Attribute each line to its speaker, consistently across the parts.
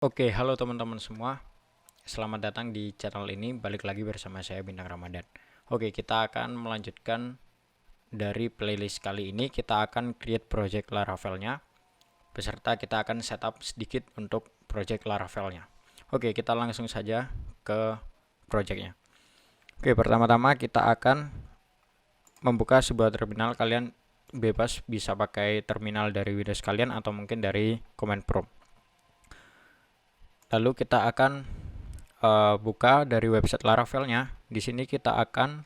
Speaker 1: Oke, halo teman-teman semua. Selamat datang di channel ini. Balik lagi bersama saya Bintang Ramadan. Oke, kita akan melanjutkan dari playlist kali ini. Kita akan create project Laravel-nya beserta kita akan setup sedikit untuk project Laravel-nya. Oke, kita langsung saja ke projectnya. Oke, pertama-tama kita akan membuka sebuah terminal. Kalian bebas bisa pakai terminal dari Windows kalian atau mungkin dari command prompt. Lalu kita akan buka dari website Laravel-nya. Di sini kita akan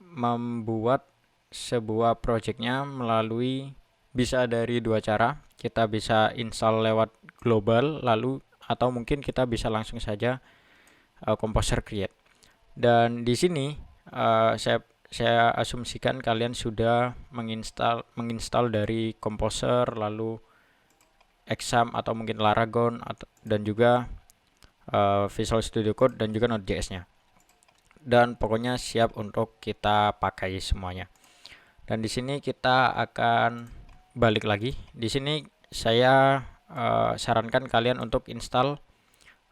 Speaker 1: membuat sebuah projectnya melalui bisa dari dua cara. Kita bisa install lewat global lalu atau mungkin kita bisa langsung saja Composer create. Dan di sini saya asumsikan kalian sudah menginstal dari Composer lalu Exam atau mungkin Laragon dan juga Visual Studio Code dan juga Node.js-nya. Dan pokoknya siap untuk kita pakai semuanya. Dan di sini kita akan balik lagi. Di sini saya sarankan kalian untuk install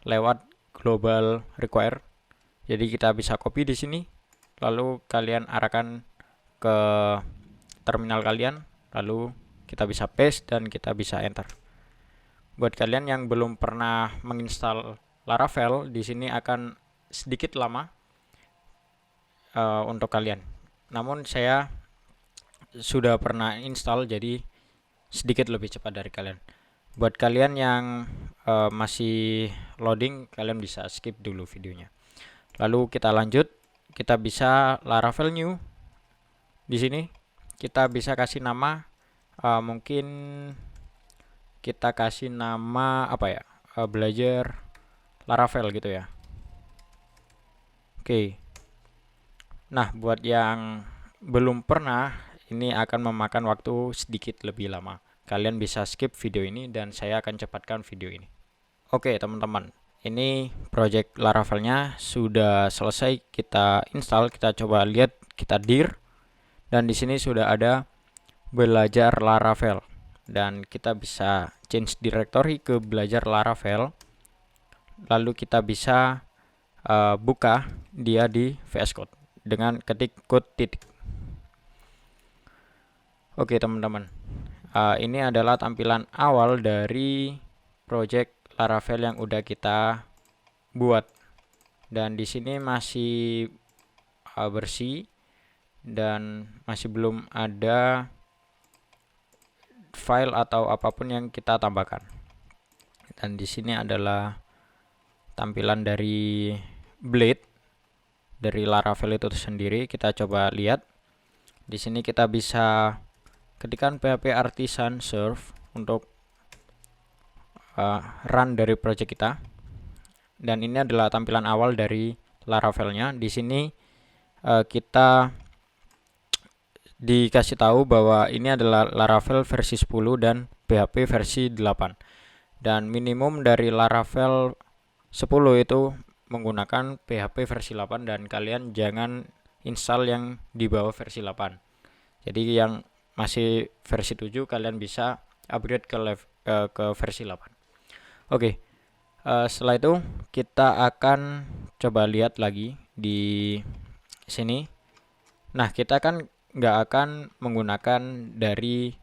Speaker 1: lewat global require. Jadi kita bisa copy di sini, lalu kalian arahkan ke terminal kalian, lalu kita bisa paste dan kita bisa enter. Buat kalian yang belum pernah menginstal Laravel, di sini akan sedikit lama untuk kalian. Namun saya sudah pernah install jadi sedikit lebih cepat dari kalian. Buat kalian yang masih loading, kalian bisa skip dulu videonya. Lalu kita lanjut, kita bisa Laravel new. Di sini kita bisa kasih nama, mungkin kita kasih nama apa ya? Belajar Laravel gitu ya. Oke. Nah, buat yang belum pernah, ini akan memakan waktu sedikit lebih lama. Kalian bisa skip video ini dan saya akan cepatkan video ini. Oke, teman-teman. Ini project Laravelnya sudah selesai kita install. Kita coba lihat, kita dir. Dan di sini sudah ada belajar Laravel. Dan kita bisa change directory ke belajar Laravel. Lalu kita bisa buka dia di VS Code dengan ketik code titik. Oke teman-teman, ini adalah tampilan awal dari project Laravel yang udah kita buat. Dan di sini masih bersih dan masih belum ada file atau apapun yang kita tambahkan. Dan di sini adalah tampilan dari Blade dari Laravel itu sendiri. Kita coba lihat. Di sini kita bisa ketikkan PHP Artisan Serve untuk run dari project kita. Dan ini adalah tampilan awal dari Laravelnya. Di sini kita dikasih tahu bahwa ini adalah Laravel versi 10 dan PHP versi 8. Dan minimum dari Laravel 10 itu menggunakan PHP versi 8 dan kalian jangan install yang di bawah versi 8. Jadi yang masih versi 7 kalian bisa upgrade ke versi 8. Oke. Setelah itu kita akan coba lihat lagi di sini. Nah, kita kan nggak akan menggunakan dari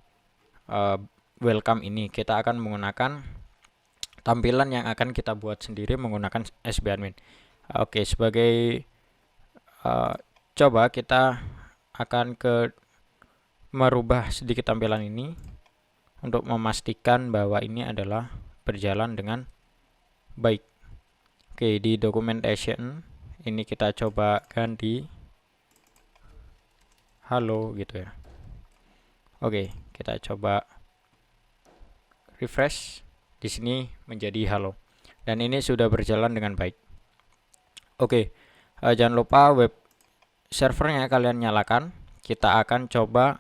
Speaker 1: welcome ini. Kita akan menggunakan tampilan yang akan kita buat sendiri menggunakan sbadmin. Oke, sebagai coba kita akan merubah sedikit tampilan ini untuk memastikan bahwa ini adalah berjalan dengan baik. Oke, di documentation ini kita coba ganti halo gitu ya. Oke, kita coba refresh. Di sini menjadi halo. Dan ini sudah berjalan dengan baik. Oke, jangan lupa web servernya kalian nyalakan. Kita akan coba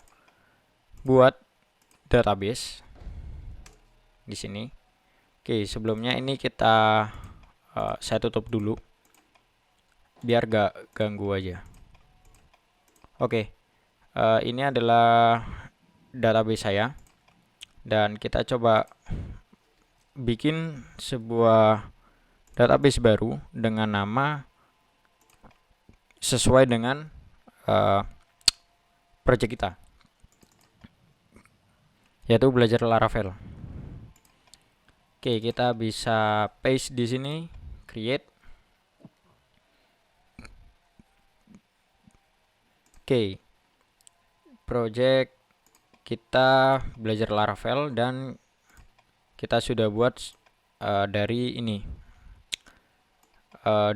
Speaker 1: buat database di sini. Oke, sebelumnya ini kita saya tutup dulu biar gak ganggu aja. Oke, ini adalah database saya dan kita coba bikin sebuah database baru dengan nama sesuai dengan project kita, yaitu belajar Laravel. Oke, kita bisa paste di sini, create. Oke, project kita belajar Laravel dan kita sudah buat dari ini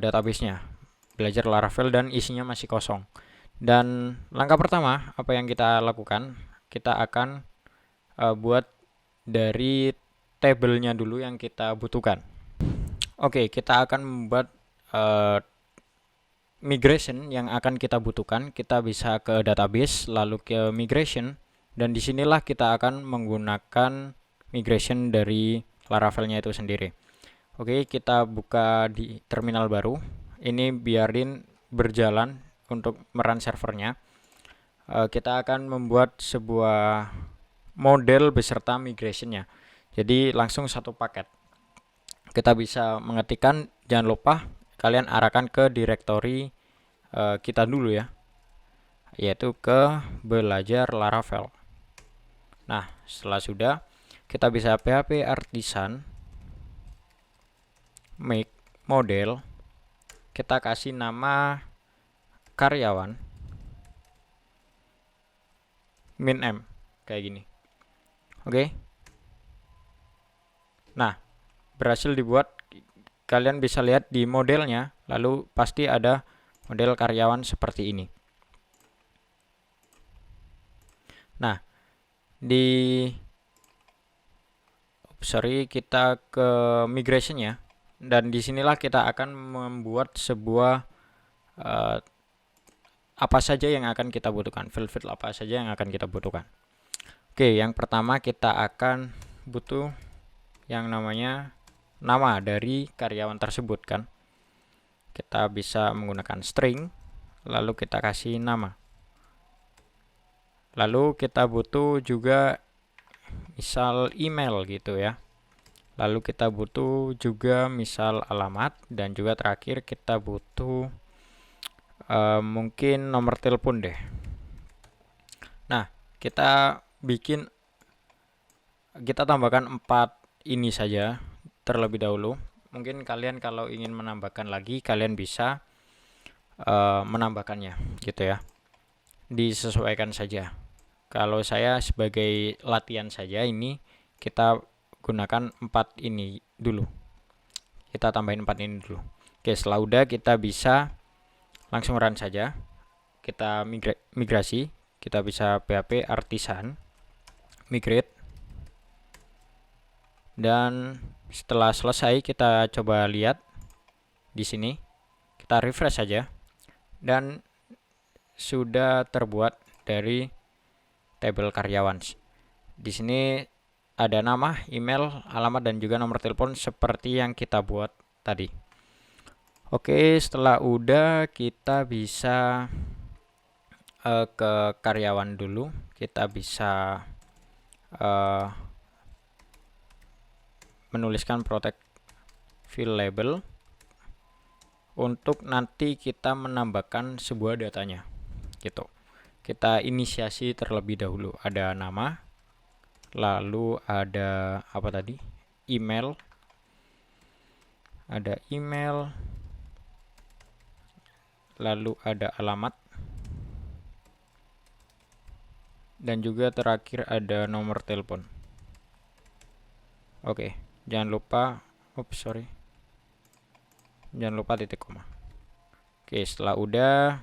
Speaker 1: database-nya belajar Laravel dan isinya masih kosong. Dan langkah pertama apa yang kita lakukan, kita akan buat dari tabelnya dulu yang kita butuhkan. Oke, kita akan membuat migration yang akan kita butuhkan. Kita bisa ke database lalu ke migration, dan disinilah kita akan menggunakan migration dari Laravelnya itu sendiri. Oke, kita buka di terminal baru. Ini biarin berjalan untuk merun servernya. Kita akan membuat sebuah model beserta migrationnya. Jadi langsung satu paket. Kita bisa mengetikkan, jangan lupa kalian arahkan ke direktori kita dulu ya, yaitu ke belajar Laravel. Nah, setelah sudah, kita bisa php artisan make model, kita kasih nama karyawan min m kayak gini. Oke. Nah, berhasil dibuat. Kalian bisa lihat di modelnya, lalu pasti ada model karyawan seperti ini. Nah, kita ke migration-nya, dan disinilah kita akan membuat sebuah apa saja yang akan kita butuhkan, field apa saja yang akan kita butuhkan. Oke, yang pertama kita akan butuh yang namanya nama dari karyawan tersebut kan. Kita bisa menggunakan string, lalu kita kasih nama. Lalu kita butuh juga misal email gitu ya. Lalu kita butuh juga misal alamat, dan juga terakhir kita butuh mungkin nomor telepon deh. Nah, kita tambahkan 4 ini saja terlebih dahulu. Mungkin kalian kalau ingin menambahkan lagi, kalian bisa menambahkannya gitu ya. Disesuaikan saja. Kalau saya sebagai latihan saja, ini kita gunakan 4 ini dulu. Kita tambahin 4 ini dulu. Oke, setelah udah kita bisa langsung run saja. Kita migrasi. Kita bisa php artisan migrate. Dan setelah selesai, kita coba lihat di sini. Kita refresh saja. Dan sudah terbuat dari tabel karyawan. Di sini ada nama, email, alamat, dan juga nomor telepon seperti yang kita buat tadi. Oke, setelah udah kita bisa ke karyawan dulu. Kita bisa menuliskan protect field label untuk nanti kita menambahkan sebuah datanya gitu. Kita inisiasi terlebih dahulu. Ada nama, lalu ada apa tadi? Email. Ada email. Lalu ada alamat. Dan juga terakhir ada nomor telepon. Oke, jangan lupa jangan lupa titik koma. Oke, setelah udah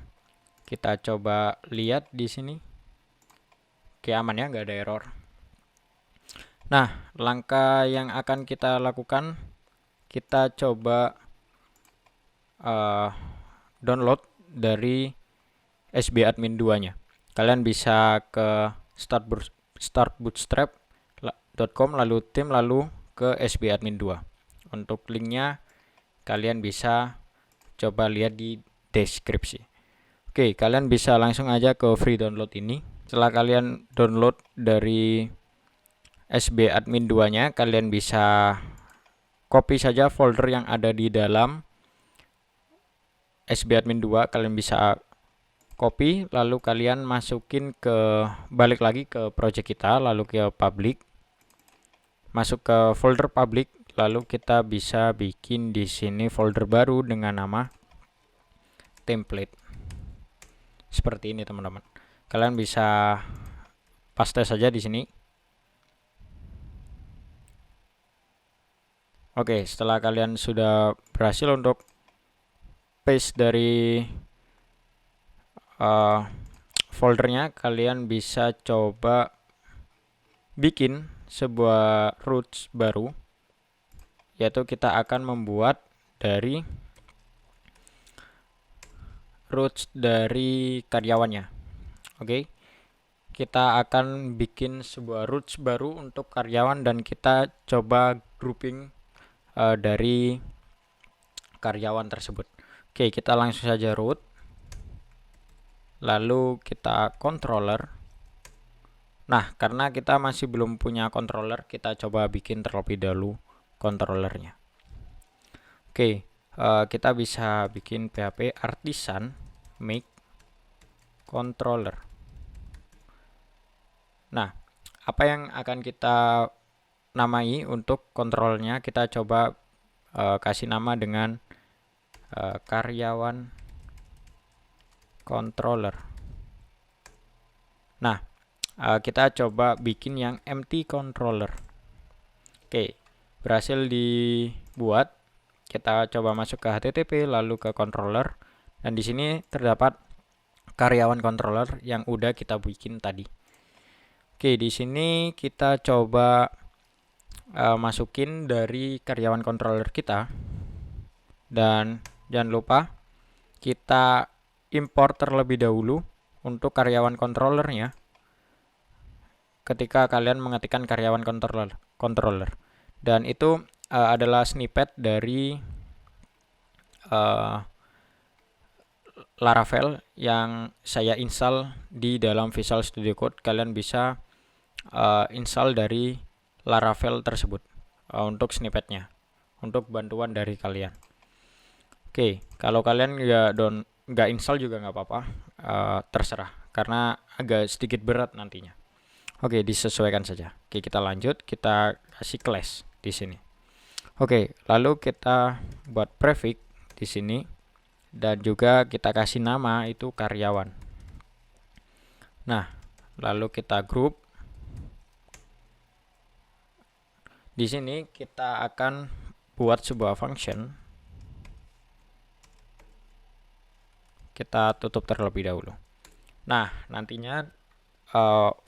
Speaker 1: kita coba lihat di sini. Oke, aman ya, nggak ada error. Nah, langkah yang akan kita lakukan, kita coba download dari sbadmin 2-nya. Kalian bisa ke startbootstrap.com lalu tim lalu ke sbadmin 2. Untuk linknya kalian bisa coba lihat di deskripsi. Oke, kalian bisa langsung aja ke free download ini. Setelah kalian download dari sbadmin 2-nya, kalian bisa copy saja folder yang ada di dalam sbadmin 2. Kalian bisa copy, lalu kalian masukin balik lagi ke project kita, lalu ke public, masuk ke folder public, lalu kita bisa bikin di sini folder baru dengan nama template. Seperti ini teman-teman. Kalian bisa paste saja di sini. Oke, setelah kalian sudah berhasil untuk paste dari foldernya, kalian bisa coba bikin sebuah roots baru, yaitu kita akan membuat dari roots dari karyawannya. Oke, kita akan bikin sebuah roots baru untuk karyawan dan kita coba grouping dari karyawan tersebut. Oke, kita langsung saja root, lalu kita controller. Nah, karena kita masih belum punya controller, kita coba bikin terlebih dahulu controllernya. Oke, kita bisa bikin PHP artisan make controller. Nah, apa yang akan kita namai untuk kontrolnya? Kita coba kasih nama dengan karyawan controller. Nah, kita coba bikin yang empty controller. Oke, berhasil dibuat. Kita coba masuk ke HTTP lalu ke controller, dan di sini terdapat karyawan controller yang udah kita bikin tadi. Oke, di sini kita coba masukin dari karyawan controller kita, dan jangan lupa kita import terlebih dahulu untuk karyawan controllernya ketika kalian mengetikkan karyawan controller. Dan itu adalah snippet dari Laravel yang saya install di dalam Visual Studio Code. Kalian bisa install dari Laravel tersebut untuk snippetnya, untuk bantuan dari kalian. Oke, kalau kalian nggak install juga nggak apa-apa, terserah, karena agak sedikit berat nantinya. Oke, disesuaikan saja. Oke, kita lanjut, kita kasih class di sini. Oke, lalu kita buat prefix di sini dan juga kita kasih nama itu karyawan. Nah, lalu kita group. Di sini kita akan buat sebuah function. Kita tutup terlebih dahulu. Nah, nantinya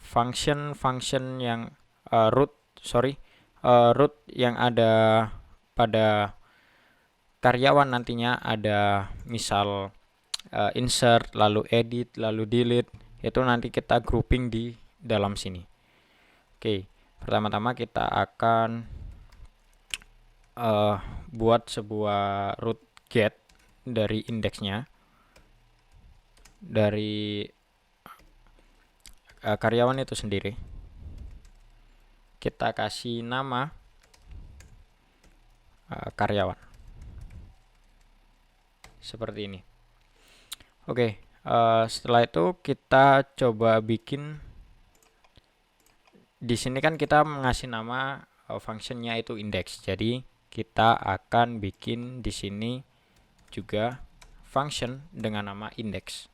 Speaker 1: function yang root yang ada pada karyawan nantinya ada misal insert, lalu edit, lalu delete, itu nanti kita grouping di dalam sini. Oke, pertama-tama kita akan buat sebuah root get dari indeksnya, dari karyawan itu sendiri. Kita kasih nama karyawan seperti ini. Oke, setelah itu kita coba bikin. Di sini kan kita mengasih nama functionnya itu index. Jadi kita akan bikin di sini juga function dengan nama index.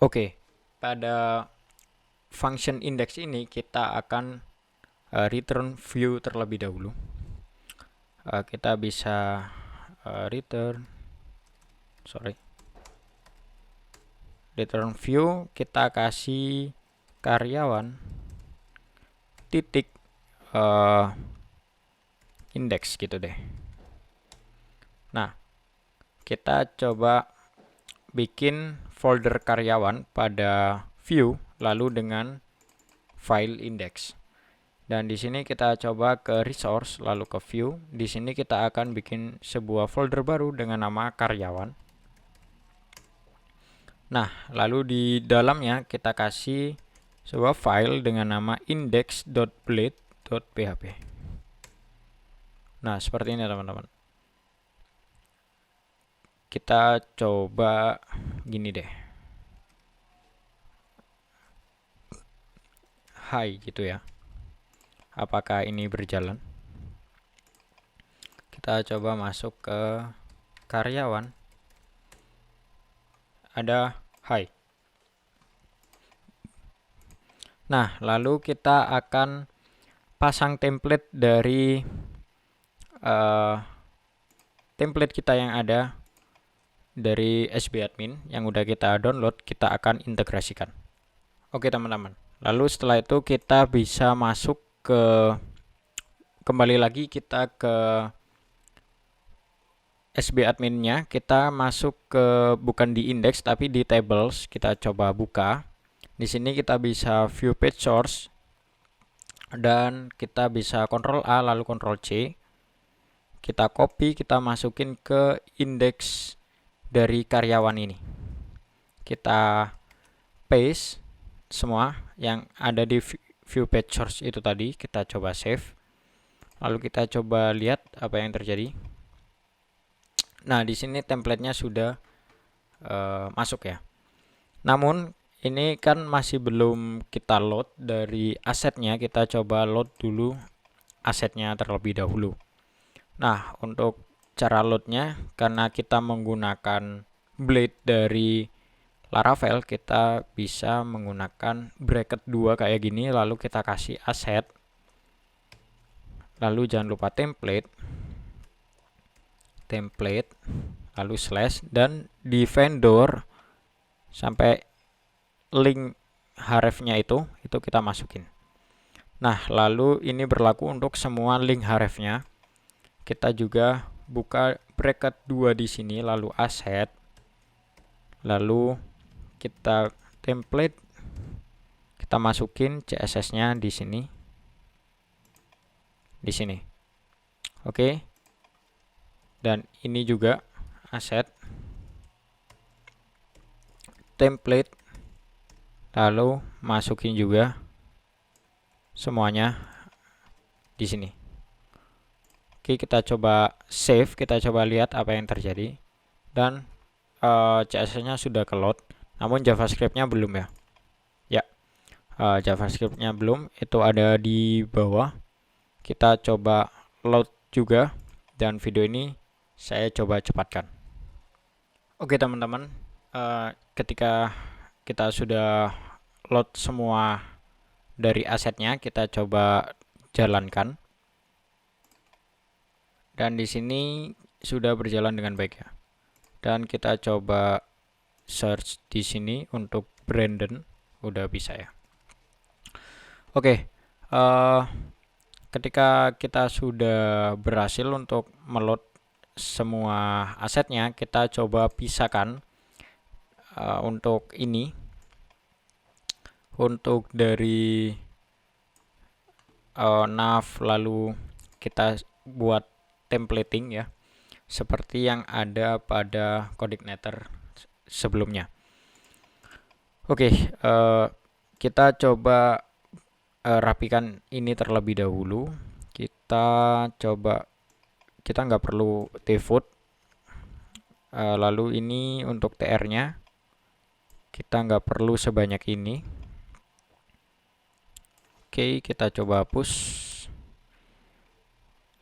Speaker 1: Oke, pada function index ini kita akan return view terlebih dahulu. Kita bisa return view, kita kasih karyawan titik index gitu deh. Nah, kita coba bikin folder karyawan pada view lalu dengan file index. Dan di sini kita coba ke resource lalu ke view. Di sini kita akan bikin sebuah folder baru dengan nama karyawan. Nah, lalu di dalamnya kita kasih sebuah file dengan nama index.blade.php. Nah, seperti ini teman-teman. Kita coba gini deh. Hai gitu ya. Apakah ini berjalan? Kita coba masuk ke karyawan. Ada hai. Nah, lalu kita akan pasang template dari template kita yang ada dari SB Admin yang udah kita download, kita akan integrasikan. Oke teman-teman. Lalu setelah itu kita bisa masuk ke, kembali lagi kita ke SB adminnya, kita masuk ke bukan di index tapi di tables. Kita coba buka. Di sini kita bisa view page source dan kita bisa Ctrl A lalu Ctrl C. Kita copy, kita masukin ke indeks dari karyawan ini. Kita paste semua yang ada di view page source itu tadi, kita coba save. Lalu kita coba lihat apa yang terjadi. Nah, di sini templatenya sudah masuk ya. Namun ini kan masih belum kita load dari asetnya, kita coba load dulu asetnya terlebih dahulu. Nah, untuk cara loadnya, karena kita menggunakan blade dari Laravel, kita bisa menggunakan bracket 2 kayak gini, lalu kita kasih aset, lalu jangan lupa template, lalu slash, dan di vendor sampai link hrefnya itu kita masukin. Nah, lalu ini berlaku untuk semua link hrefnya. Kita juga buka bracket 2 di sini, lalu aset, lalu kita template, kita masukin CSS-nya di sini. Oke. Dan ini juga aset, template, lalu masukin juga semuanya di sini. Oke, kita coba save, kita coba lihat apa yang terjadi. Dan CSS-nya sudah ke load, namun JavaScript-nya belum ya. Ya, JavaScript-nya belum, itu ada di bawah. Kita coba load juga, dan video ini saya coba cepatkan. Oke teman-teman, ketika kita sudah load semua dari asetnya, kita coba jalankan. Dan di sini sudah berjalan dengan baik ya. Dan kita coba search di sini untuk Brandon, udah bisa ya. Oke, ketika kita sudah berhasil untuk meload semua asetnya, kita coba pisahkan untuk ini, untuk dari nav, lalu kita buat templating ya, seperti yang ada pada coordinator sebelumnya. Oke, kita coba rapikan ini terlebih dahulu. Kita nggak perlu default. Lalu ini untuk tr-nya kita nggak perlu sebanyak ini. Oke, kita coba hapus.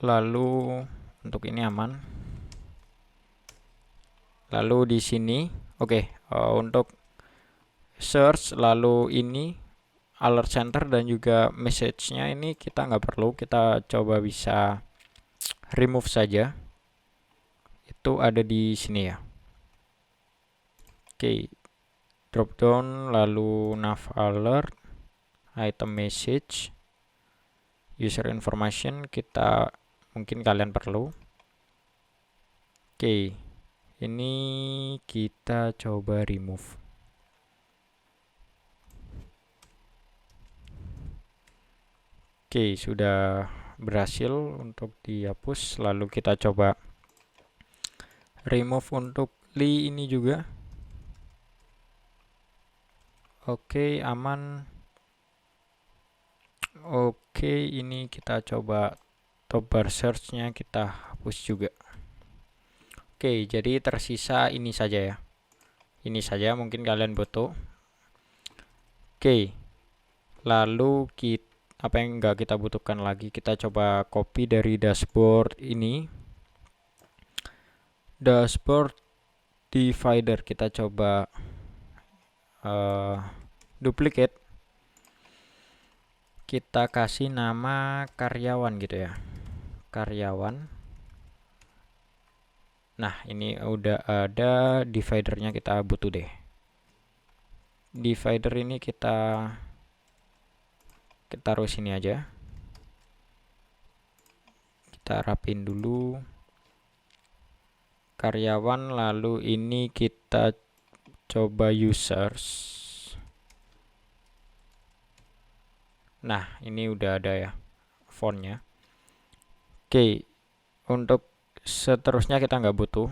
Speaker 1: Lalu untuk ini aman. Lalu di sini untuk search, lalu ini alert center dan juga message-nya ini kita nggak perlu, kita coba bisa remove saja. Itu ada di sini ya. Oke, drop down, lalu nav alert, item message, user information, kita mungkin kalian perlu. Oke, ini kita coba remove. Oke, sudah berhasil untuk dihapus. Lalu kita coba remove untuk li ini juga. Oke, aman. Oke, ini kita coba top bar search-nya kita hapus juga. Oke, jadi tersisa ini saja ya. Ini saja mungkin kalian butuh. Oke, lalu apa yang enggak kita butuhkan lagi, kita coba copy dari dashboard ini. Dashboard divider kita coba duplicate. Kita kasih nama karyawan gitu ya, karyawan. Nah, ini udah ada dividernya, kita butuh deh. Divider ini kita taruh sini aja. Kita rapin dulu karyawan, lalu ini kita coba users. Nah, ini udah ada ya fontnya. Oke, untuk seterusnya kita nggak butuh.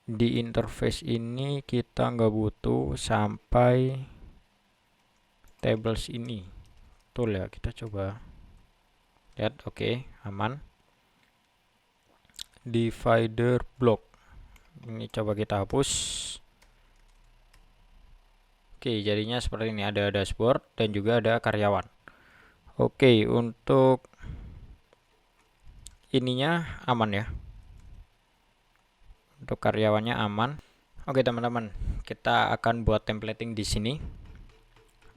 Speaker 1: Di interface ini kita nggak butuh sampai tables ini. Tuh ya, kita coba lihat. Oke, aman. Divider block ini coba kita hapus. Oke, jadinya seperti ini, ada dashboard dan juga ada karyawan. Oke, untuk ininya aman ya, untuk karyawannya aman. Oke teman-teman, kita akan buat templating di sini.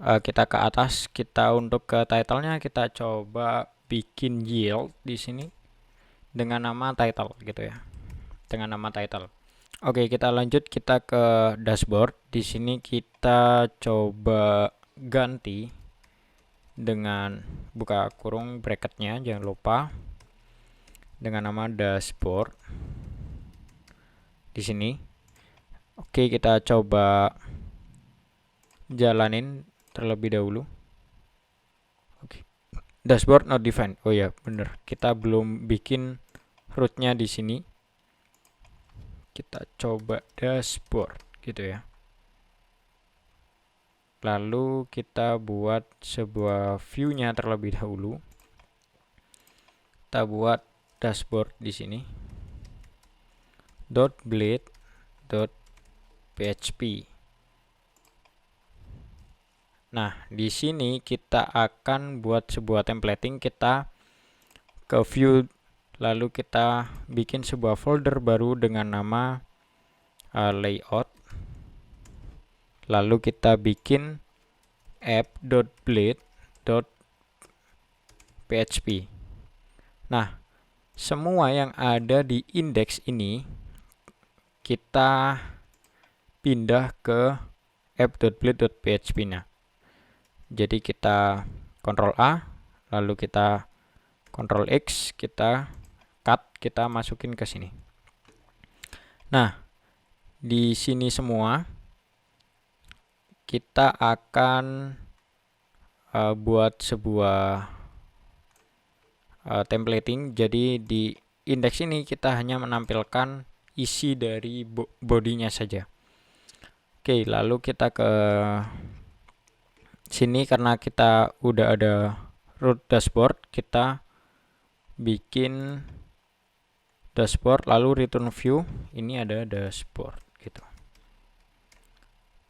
Speaker 1: Kita ke atas, kita untuk ke title-nya kita coba bikin yield di sini dengan nama title gitu ya, dengan nama title. Oke, kita lanjut, kita ke dashboard. Di sini kita coba ganti dengan buka kurung bracketnya, jangan lupa, dengan nama dashboard di sini. Oke, kita coba jalanin terlebih dahulu. Oke, dashboard not defined. Oh ya, bener, kita belum bikin rootnya di sini. Kita coba dashboard gitu ya. Lalu kita buat sebuah view-nya terlebih dahulu. Kita buat dashboard di sini. .blade.php. Nah, di sini kita akan buat sebuah templating. Kita ke view, lalu kita bikin sebuah folder baru dengan nama layout. Lalu kita bikin app.blade.php. Nah, semua yang ada di index ini kita pindah ke app.blade.php. Nah, jadi kita Ctrl A, lalu kita Ctrl X, kita cut, kita masukin ke sini. Nah, di sini semua kita akan buat sebuah templating. Jadi di indeks ini kita hanya menampilkan isi dari bodinya saja. Oke, lalu kita ke sini, karena kita udah ada root dashboard, kita bikin dashboard lalu return view. Ini ada dashboard gitu.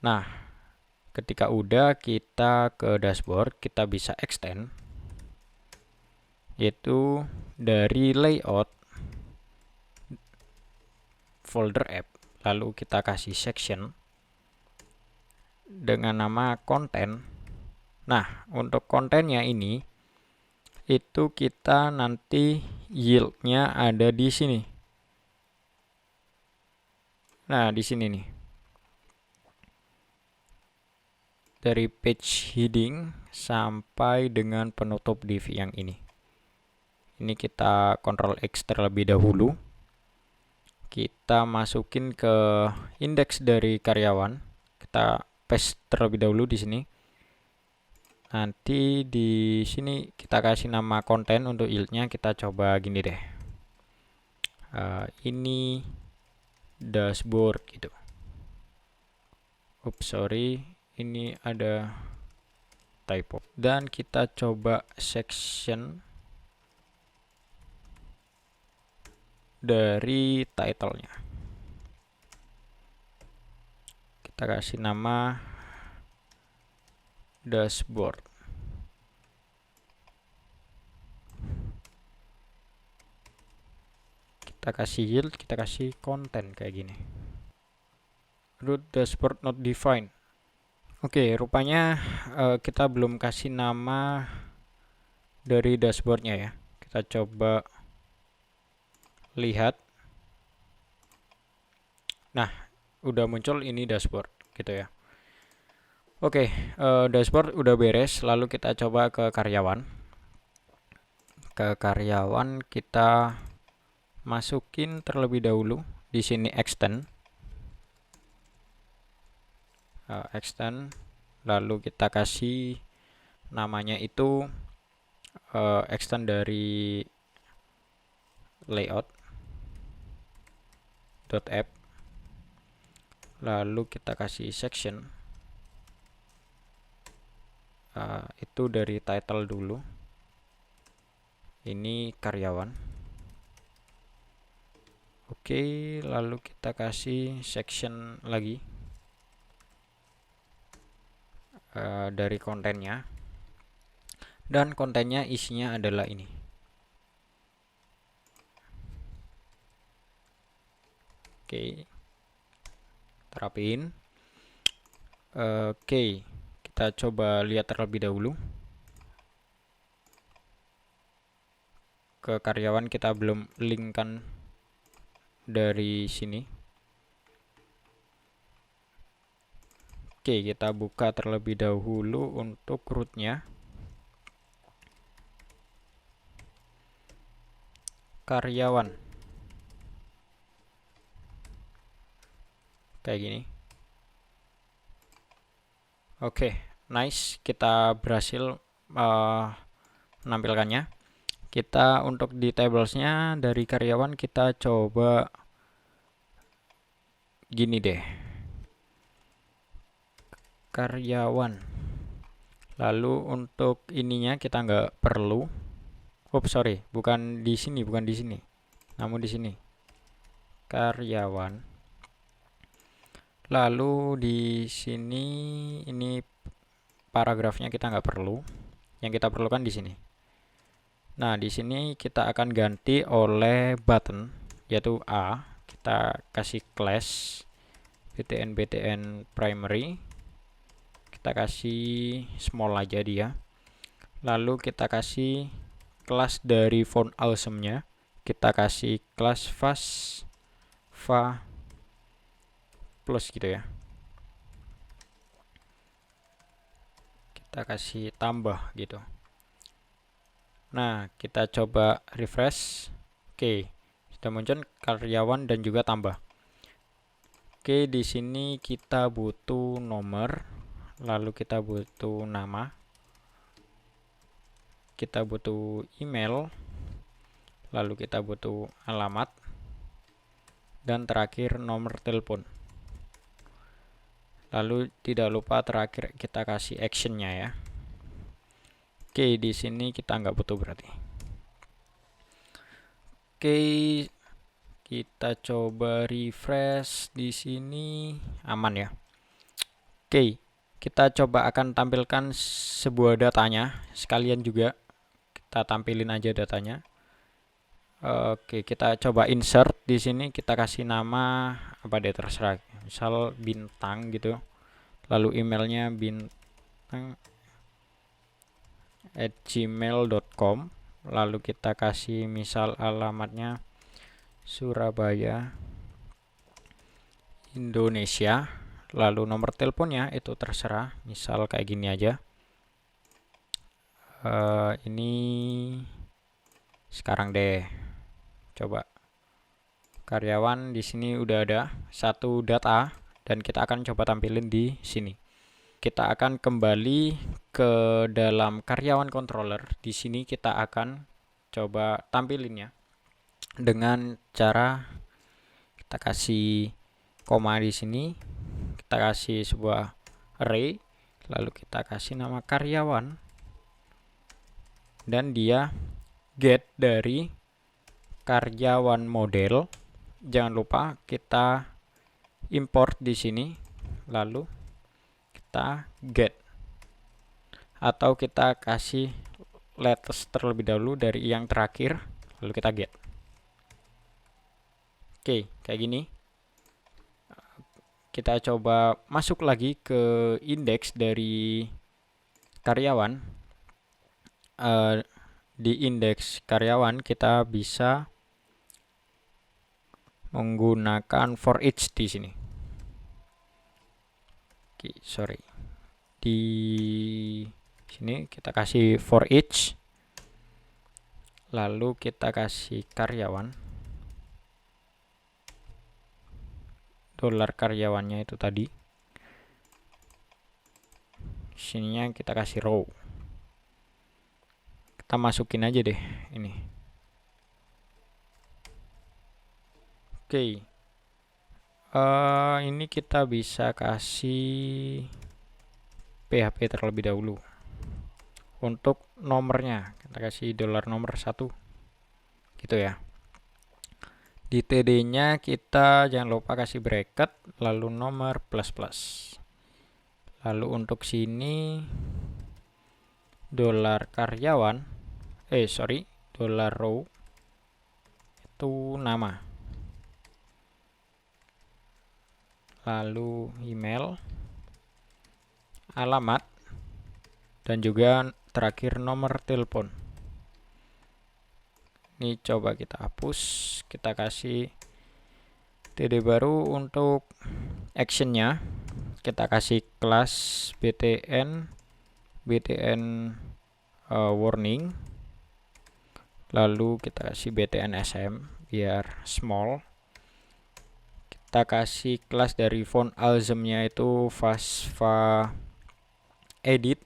Speaker 1: Nah, ketika udah, kita ke dashboard, kita bisa extend, yaitu dari layout folder app, lalu kita kasih section dengan nama konten. Nah, untuk kontennya ini itu kita nanti yieldnya ada di sini. Nah, di sini nih, dari page heading sampai dengan penutup div yang ini. Ini kita Ctrl X terlebih dahulu. Kita masukin ke indeks dari karyawan. Kita paste terlebih dahulu di sini. Nanti di sini kita kasih nama konten. Untuk yieldnya kita coba gini deh. Ini dashboard gitu. Oops, sorry, ini ada typo. Dan kita coba section. dari title-nya. Kita kasih nama dashboard. Kita kasih yield, kita kasih konten kayak gini. Root dashboard not defined. Oke, rupanya kita belum kasih nama dari dashboardnya ya. Kita coba lihat. Nah, udah muncul ini dashboard gitu ya. Oke, dashboard udah beres. Lalu kita coba ke karyawan. Ke karyawan kita masukin terlebih dahulu di sini extend. Extend. Lalu kita kasih namanya itu extend dari layout .app. Lalu kita kasih section. Itu dari title dulu. Ini karyawan. Oke, lalu kita kasih section lagi dari kontennya. Dan kontennya isinya adalah ini. Oke, terapin. Oke, kita coba lihat terlebih dahulu. Ke karyawan kita belum linkkan dari sini. Oke, kita buka terlebih dahulu untuk rootnya. Karyawan. Kayak gini. Oke, nice. Kita berhasil menampilkannya. Kita untuk di tablesnya dari karyawan kita coba gini deh. Karyawan. Lalu untuk ininya kita nggak perlu. Sorry, bukan di sini, namun di sini. Karyawan. Lalu di sini ini paragrafnya kita nggak perlu. Yang kita perlukan di sini. Nah, di sini kita akan ganti oleh button yaitu A. Kita kasih class btn primary. Kita kasih small aja dia. Lalu kita kasih kelas dari font awesome-nya. Kita kasih kelas va plus gitu ya. Kita kasih tambah gitu. Nah, kita coba refresh. Oke, sudah muncul karyawan dan juga tambah. Oke, di sini kita butuh nomor, lalu kita butuh nama, kita butuh email, lalu kita butuh alamat, dan terakhir nomor telepon. Lalu tidak lupa terakhir kita kasih actionnya ya. Oke, di sini kita nggak butuh berarti. Oke, kita coba refresh di sini aman ya. Oke, kita coba akan tampilkan sebuah datanya sekalian juga kita tampilin aja datanya. Oke, kita coba insert di sini, kita kasih nama apa deh terserah. Misal bintang gitu. Lalu emailnya bintang@gmail.com. Lalu kita kasih misal alamatnya Surabaya, Indonesia. Lalu nomor teleponnya itu terserah, misal kayak gini aja. Ini sekarang deh. Coba karyawan di sini udah ada satu data dan kita akan coba tampilin di sini. Kita akan kembali ke dalam karyawan controller. Di sini kita akan coba tampilinnya dengan cara kita kasih koma di sini, kita kasih sebuah array, lalu kita kasih nama karyawan dan dia get dari karyawan model. Jangan lupa kita import di sini, lalu kita get, atau kita kasih latest terlebih dahulu dari yang terakhir, lalu kita get. Oke, kayak gini. Kita coba masuk lagi ke indeks dari karyawan. Di indeks karyawan kita bisa menggunakan for each di sini. Oke, sorry. Di sini kita kasih for each, lalu kita kasih karyawan, dolar karyawannya itu tadi. Sininya kita kasih row. Kita masukin aja deh ini. Oke. Ini kita bisa kasih PHP terlebih dahulu. Untuk nomornya kita kasih dolar nomor 1 gitu ya. Di TD nya kita jangan lupa kasih bracket, lalu nomor plus plus. Lalu untuk sini dolar karyawan, dolar row itu nama, lalu email, alamat, dan juga terakhir nomor telepon. Ini coba kita hapus, kita kasih TD baru. Untuk actionnya kita kasih kelas BTN warning, lalu kita kasih BTN SM biar small. Kita kasih kelas dari font alzem-nya itu Fastfa edit,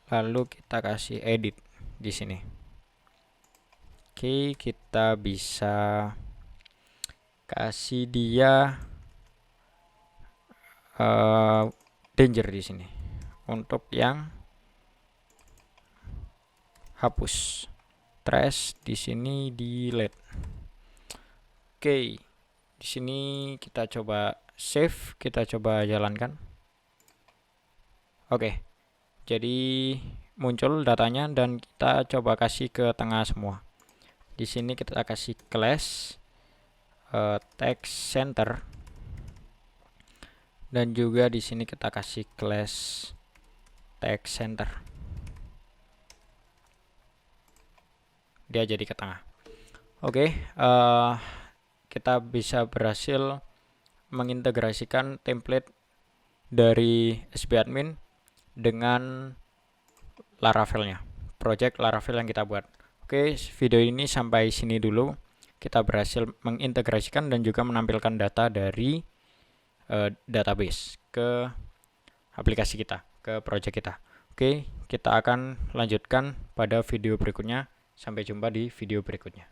Speaker 1: lalu kita kasih edit di sini. Oke, kita bisa kasih dia danger di sini. Untuk yang hapus, trash di sini delete. Oke, di sini kita coba save, kita coba jalankan. Oke, jadi muncul datanya dan kita coba kasih ke tengah semua. Di sini kita kasih class text center, dan juga di sini kita kasih class text center. Dia jadi ke tengah. Oke, kita bisa berhasil mengintegrasikan template dari SBadmin dengan Laravel-nya, project Laravel yang kita buat. Oke, video ini sampai sini dulu. Kita berhasil mengintegrasikan dan juga menampilkan data dari database ke aplikasi kita, ke project kita. Oke, kita akan lanjutkan pada video berikutnya. Sampai jumpa di video berikutnya.